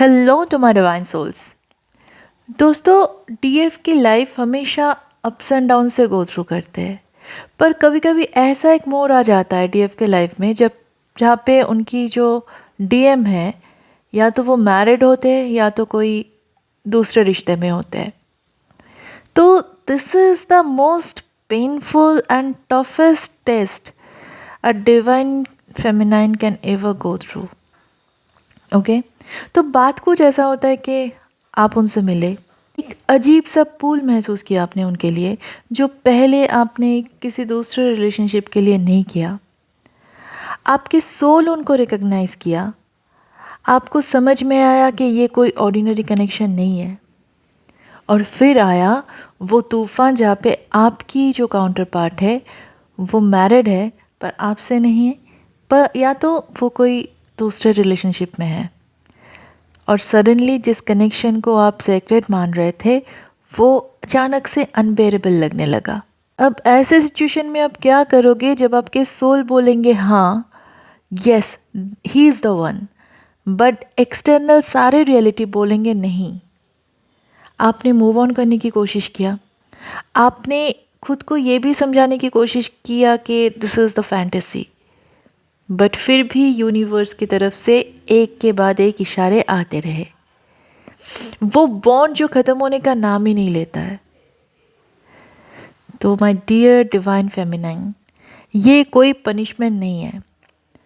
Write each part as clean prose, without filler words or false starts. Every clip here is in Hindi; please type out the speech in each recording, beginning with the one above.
Hello to my divine souls. दोस्तों, डीएफ की लाइफ हमेशा अप्स एंड डाउन से गो थ्रू करते हैं। पर कभी कभी ऐसा एक मोड़ आ जाता है डीएफ के लाइफ में जहाँ पे उनकी जो डीएम है, या तो वो मैरिड होते हैं या तो कोई दूसरे रिश्ते में होते हैं। तो this is the most painful and toughest test a divine feminine can ever go through. Okay, तो बात कुछ ऐसा होता है कि आप उनसे मिले, एक अजीब सा पुल महसूस किया आपने उनके लिए, जो पहले आपने किसी दूसरे रिलेशनशिप के लिए नहीं किया। आपके सोल उनको रिकग्नाइज किया, आपको समझ में आया कि ये कोई ऑर्डिनरी कनेक्शन नहीं है। और फिर आया वो तूफान जहाँ पे आपकी जो काउंटर पार्ट है वो मैरिड है पर आपसे नहीं है, पर या तो वो कोई दूसरे रिलेशनशिप में है। और सडनली जिस कनेक्शन को आप सेक्रेट मान रहे थे वो अचानक से अनबेरेबल लगने लगा। अब ऐसे सिचुएशन में आप क्या करोगे जब आपके सोल बोलेंगे हाँ, yes, he is the one, but external सारे रियलिटी बोलेंगे नहीं। आपने मूव ऑन करने की कोशिश किया, आपने खुद को ये भी समझाने की कोशिश किया कि this is the fantasy, but फिर भी यूनिवर्स की तरफ से एक के बाद एक इशारे आते रहे। वो बॉन्ड जो ख़त्म होने का नाम ही नहीं लेता है। तो माय डियर डिवाइन फेमिनाइन, ये कोई पनिशमेंट नहीं है,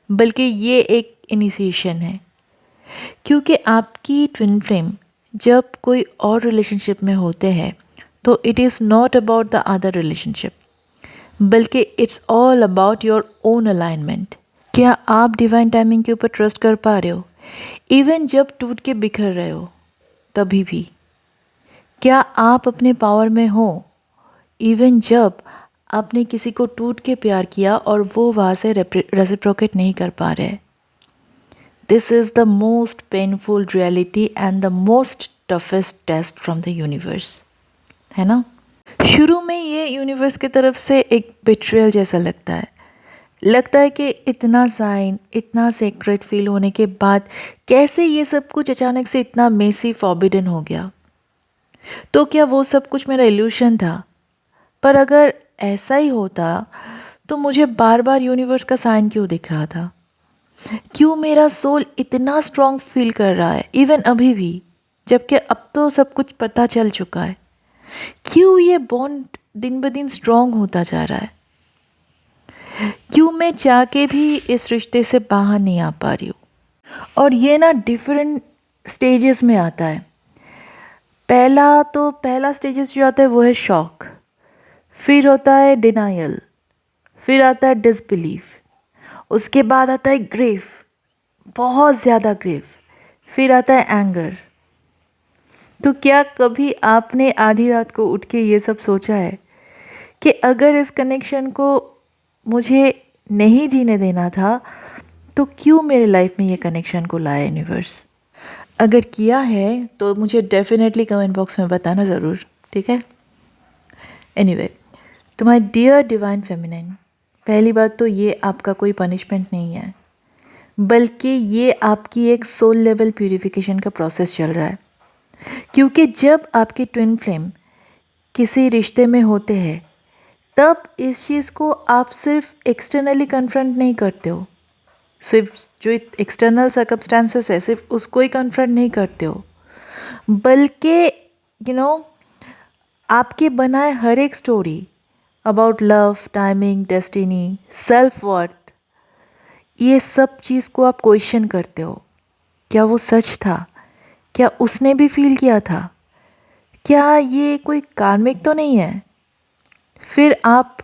बल्कि ये एक इनिशिएशन है। क्योंकि आपकी ट्विन फ्लेम जब कोई और रिलेशनशिप में होते हैं तो it is not about the other relationship, बल्कि it's all about your own alignment. क्या आप डिवाइन टाइमिंग के ऊपर ट्रस्ट कर पा रहे हो, इवन जब टूट के बिखर रहे हो तभी भी? क्या आप अपने पावर में हो, इवन जब आपने किसी को टूट के प्यार किया और वो वहाँ से रेसिप्रोकेट नहीं कर पा रहे? This is the most painful reality and the most toughest test from the universe, है ना? शुरू में ये यूनिवर्स की तरफ से एक बिट्रेयल जैसा लगता है कि इतना साइन, इतना सेक्रेट फील होने के बाद कैसे ये सब कुछ अचानक से इतना मेसी फॉरबिडन हो गया। तो क्या वो सब कुछ मेरा इल्यूशन था? पर अगर ऐसा ही होता तो मुझे बार बार यूनिवर्स का साइन क्यों दिख रहा था? क्यों मेरा सोल इतना स्ट्रॉन्ग फील कर रहा है इवन अभी भी, जबकि अब तो सब कुछ पता चल चुका है? क्यों ये बॉन्ड दिन ब दिन स्ट्रॉन्ग होता जा रहा है? क्यों मैं चाह के भी इस रिश्ते से बाहर नहीं आ पा रही हूँ? और ये ना डिफरेंट स्टेजेस में आता है। पहला स्टेजेस जो आता है वो है शॉक, फिर होता है डिनायल, फिर आता है डिसबिलीफ, उसके बाद आता है ग्रीफ, बहुत ज़्यादा ग्रीफ, फिर आता है एंगर। तो क्या कभी आपने आधी रात को उठ के ये सब सोचा है कि अगर इस कनेक्शन को मुझे नहीं जीने देना था तो क्यों मेरे लाइफ में ये कनेक्शन को लाया यूनिवर्स? अगर किया है तो मुझे डेफिनेटली कमेंट बॉक्स में बताना ज़रूर, ठीक है? एनीवे, तो माय डियर डिवाइन फेमिनाइन, पहली बात तो ये आपका कोई पनिशमेंट नहीं है, बल्कि ये आपकी एक सोल लेवल प्यूरिफिकेशन का प्रोसेस चल रहा है। क्योंकि जब आपके ट्विन फ्लेम किसी रिश्ते में होते हैं तब इस चीज़ को आप सिर्फ एक्सटर्नली कन्फ्रंट नहीं करते हो, सिर्फ जो एक्सटर्नल सर्कमस्टांसेस है सिर्फ उसको ही कन्फ्रंट नहीं करते हो, बल्कि आपके बनाए हर एक story about love, timing, destiny, self worth, ये सब चीज़ को आप क्वेश्चन करते हो। क्या वो सच था? क्या उसने भी फील किया था? क्या ये कोई कार्मिक तो नहीं है? फिर आप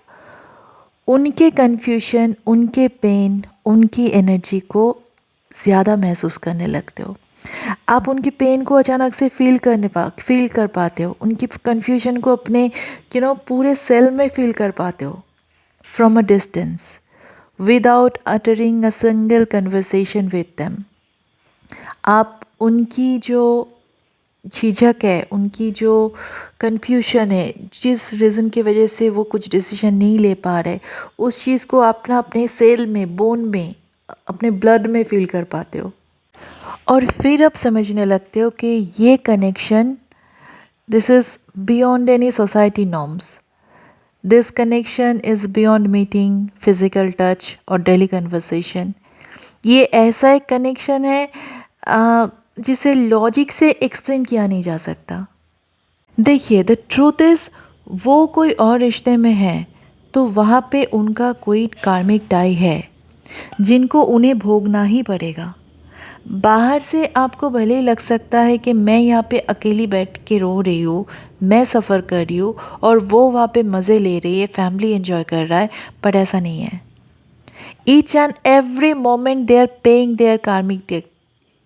उनके कन्फ्यूजन, उनके पेन, उनकी एनर्जी को ज़्यादा महसूस करने लगते हो। आप उनकी पेन को अचानक से फील कर पाते हो, उनकी कन्फ्यूजन को अपने पूरे सेल में फील कर पाते हो from a distance, without uttering a single conversation with them. आप उनकी जो झिझक है, उनकी जो कन्फ्यूजन है, जिस रीज़न की वजह से वो कुछ डिसीजन नहीं ले पा रहे, उस चीज़ को अपने सेल में, बोन में, अपने ब्लड में फील कर पाते हो। और फिर आप समझने लगते हो कि ये connection, this is beyond any society norms. This connection is beyond meeting, physical touch और डेली कन्वर्सेशन। ये ऐसा एक कनेक्शन है जिसे लॉजिक से एक्सप्लेन किया नहीं जा सकता। देखिए, द ट्रूथ इज़, वो कोई और रिश्ते में है तो वहाँ पे उनका कोई कार्मिक टाई है जिनको उन्हें भोगना ही पड़ेगा। बाहर से आपको भले ही लग सकता है कि मैं यहाँ पे अकेली बैठ के रो रही हूँ, मैं सफ़र कर रही हूँ और वो वहाँ पे मज़े ले रही है, फैमिली एंजॉय कर रहा है, बट ऐसा नहीं है। Each and every moment they are paying their karmic debt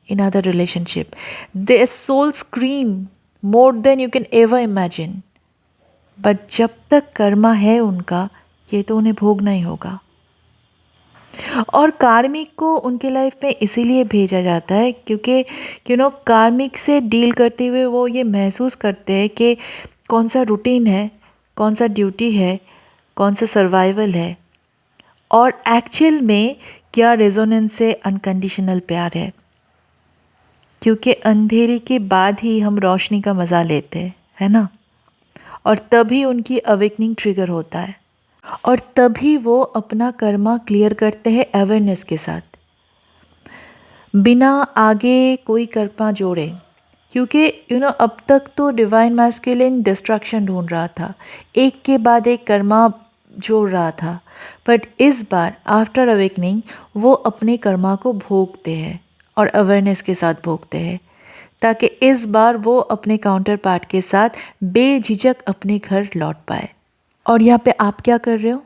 in other relationship. Their soul scream more than you can ever imagine. But जब तक कर्मा है उनका, ये तो उन्हें भोगना ही होगा। और कार्मिक को उनके लाइफ में इसीलिए भेजा जाता है क्योंकि कार्मिक से डील करते हुए वो ये महसूस करते हैं कि कौन सा रूटीन है, कौन सा ड्यूटी है, कौन सा सर्वाइवल है, और एक्चुअल में क्या रेजोनेंस से अनकंडीशनल प्यार है। क्योंकि अंधेरे के बाद ही हम रोशनी का मज़ा लेते हैं, है ना। और तभी उनकी अवेकनिंग ट्रिगर होता है और तभी वो अपना कर्मा क्लियर करते हैं अवेयरनेस के साथ, बिना आगे कोई कर्मा जोड़े। क्योंकि अब तक तो डिवाइन मैस्कुलिन डिस्ट्रक्शन ढूंढ रहा था, एक के बाद एक कर्मा जोड़ रहा था, बट इस बार आफ्टर अवेकनिंग वो अपने कर्मा को भोगते हैं और अवेयरनेस के साथ भोगते हैं, ताकि इस बार वो अपने काउंटर पार्ट के साथ बेझिझक अपने घर लौट पाए। और यहाँ पे आप क्या कर रहे हो?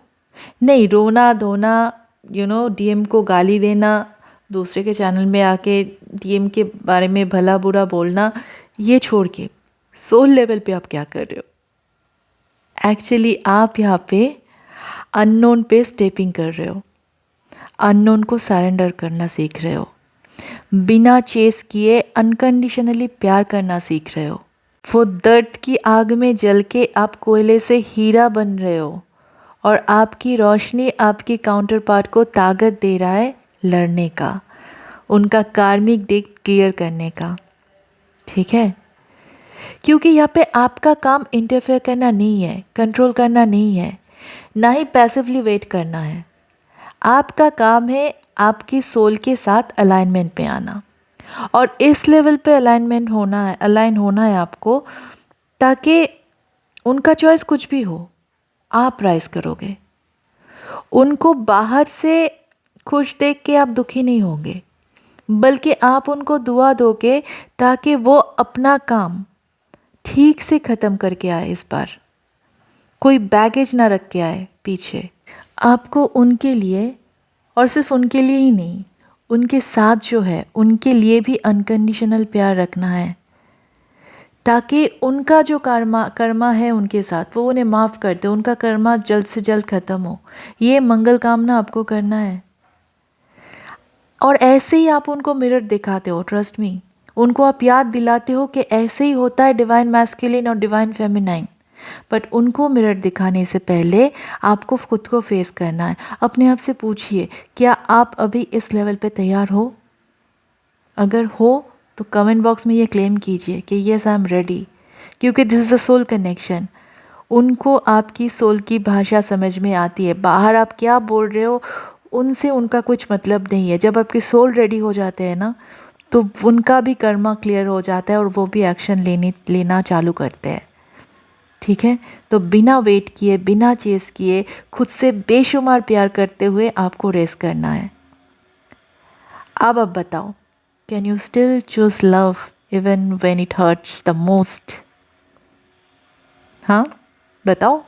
नहीं, रोना धोना, डीएम को गाली देना, दूसरे के चैनल में आके डीएम के बारे में भला बुरा बोलना, ये छोड़ के सोल लेवल पे आप क्या कर रहे हो? एक्चुअली आप यहाँ पे अननोन पे स्टेपिंग कर रहे हो, अननोन को सरेंडर करना सीख रहे हो, बिना चेस किए अनकंडीशनली प्यार करना सीख रहे हो। वो दर्द की आग में जल के आप कोयले से हीरा बन रहे हो और आपकी रोशनी आपकी काउंटर पार्ट को ताकत दे रहा है लड़ने का, उनका कार्मिक डेट क्लियर करने का। ठीक है? क्योंकि यहाँ पे आपका काम इंटरफेयर करना नहीं है, कंट्रोल करना नहीं है, ना ही पैसिवली वेट करना है। आपका काम है आपकी सोल के साथ अलाइनमेंट में आना, और इस लेवल पे अलाइन होना है आपको, ताकि उनका चॉइस कुछ भी हो, आप राइज करोगे। उनको बाहर से खुश देख के आप दुखी नहीं होंगे, बल्कि आप उनको दुआ दोगे ताकि वो अपना काम ठीक से ख़त्म करके आए। इस बार कोई बैगेज ना रख के आए पीछे। आपको उनके लिए, और सिर्फ उनके लिए ही नहीं, उनके साथ जो है उनके लिए भी अनकंडीशनल प्यार रखना है, ताकि उनका जो कर्मा है उनके साथ वो उन्हें माफ़ कर दे, उनका कर्मा जल्द से जल्द ख़त्म हो। ये मंगल कामना आपको करना है। और ऐसे ही आप उनको मिरर दिखाते हो, ट्रस्ट मी। उनको आप याद दिलाते हो कि ऐसे ही होता है डिवाइन मैस्कुलिन और डिवाइन फेमिनाइन। बट उनको मिरर दिखाने से पहले आपको खुद को फेस करना है। अपने आप से पूछिए, क्या आप अभी इस लेवल पे तैयार हो? अगर हो तो कमेंट बॉक्स में ये क्लेम कीजिए कि येस आई एम रेडी, क्योंकि this is a soul connection. उनको आपकी सोल की भाषा समझ में आती है। बाहर आप क्या बोल रहे हो उनसे उनका कुछ मतलब नहीं है। जब आपकी सोल रेडी हो जाते हैं ना, तो उनका भी कर्मा क्लियर हो जाता है और वो भी एक्शन लेना चालू करते हैं। ठीक है? तो बिना वेट किए, बिना चेस किए, खुद से बेशुमार प्यार करते हुए आपको रेस करना है। अब बताओ, can you still choose love even when it hurts the most? हाँ, बताओ।